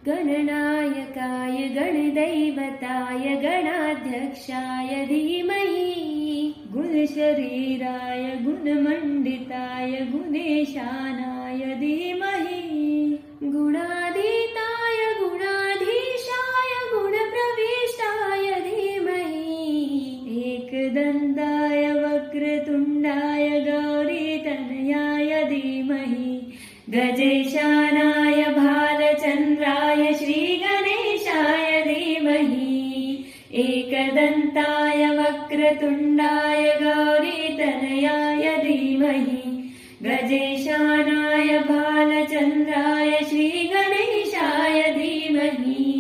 गणनायकाय गणदैवताय गणाध्यक्षाय धीमहि गुणशरीराय गुणमण्डिताय गुणेशानाय धीमहि गुणाधीताय गुणाधीशाय गुणप्रविष्टाय धीमहि एकदन्ताय वक्रतुण्डाय गौरीतनयाय धीमहि गजेशानाय भालचन्द्राय श्रीगणेशाय धीमहि एकदन्ताय वक्रतुण्डाय गौरीतनयाय धीमहि गजेशानाय